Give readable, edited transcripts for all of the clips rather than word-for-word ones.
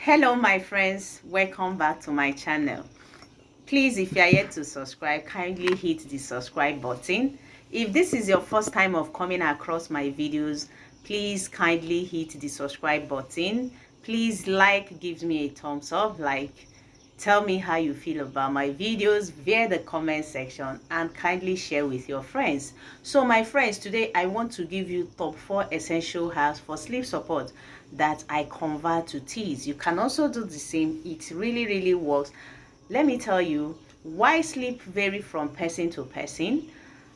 Hello my friends, welcome back to my channel. Please, if you are yet to subscribe, kindly hit the subscribe button. If this is your first time of coming across my videos, please kindly hit the subscribe button. Please give me a thumbs up, tell me how you feel about my videos via the comment section, and kindly share with your friends. So my friends, today I want to give you top 4 essential herbs for sleep support that I convert to teas. You can also do the same. It really works. Let me tell you why sleep vary from person to person.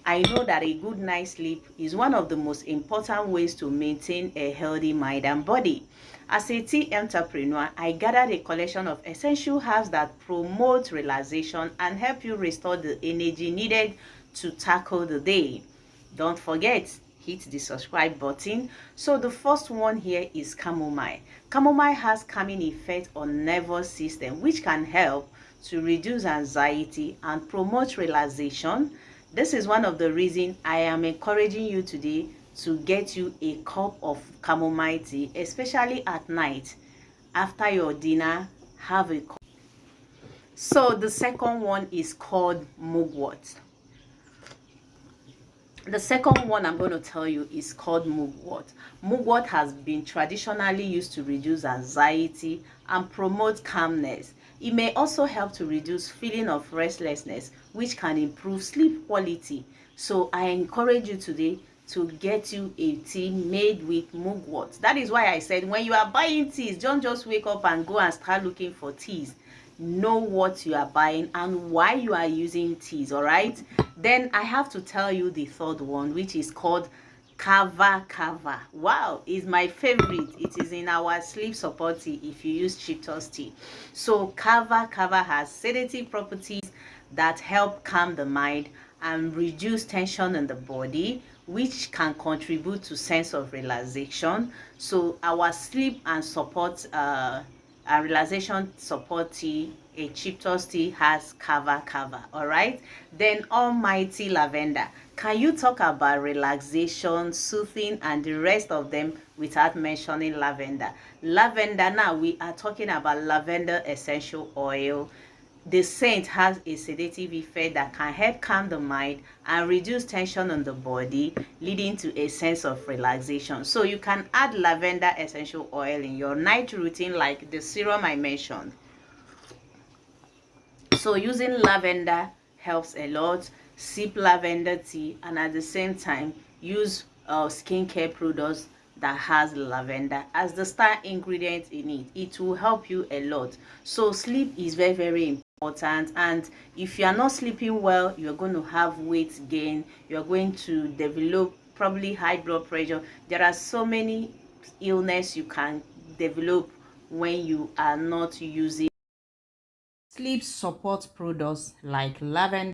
I know that a good night's sleep is one of the most important ways to maintain a healthy mind and body. As a tea entrepreneur, I gathered a collection of essential herbs that promote relaxation and help you restore the energy needed to tackle the day. Don't forget, hit the subscribe button. So the first one here is chamomile. Chamomile has calming effect on nervous system, which can help to reduce anxiety and promote relaxation. This is one of the reasons I am encouraging you today to get you a cup of chamomile tea, especially at night. After your dinner, have a cup. So the second one is called mugwort. The second one I'm going to tell you is called mugwort. Mugwort has been traditionally used to reduce anxiety and promote calmness. It may also help to reduce feeling of restlessness, which can improve sleep quality. So I encourage you today to get you a tea made with mugwort. That is why I said when you are buying teas, don't just wake up and go and start looking for teas. Know what you are buying and why you are using teas. All right, then I have to tell you the third one, which is called kava kava. Wow, is my favorite. It is in our sleep support tea if you use Chitos tea. So kava kava has sedative properties that help calm the mind and reduce tension in the body, which can contribute to sense of relaxation. So our sleep and support a relaxation support tea, a Chitos tea, has kava kava. All right, then almighty lavender. Can you talk about relaxation, soothing, and the rest of them without mentioning lavender? Lavender, now we are talking about lavender essential oil. The scent has a sedative effect that can help calm the mind and reduce tension on the body, leading to a sense of relaxation. So you can add lavender essential oil in your night routine, like the serum I mentioned. So using lavender helps a lot. Sip lavender tea, and at the same time use skincare products that has lavender as the star ingredient in it. It will help you a lot. So sleep is very important, and if you are not sleeping well, you're going to have weight gain. You're going to develop probably high blood pressure. There are so many illness you can develop when you are not using sleep support products like lavender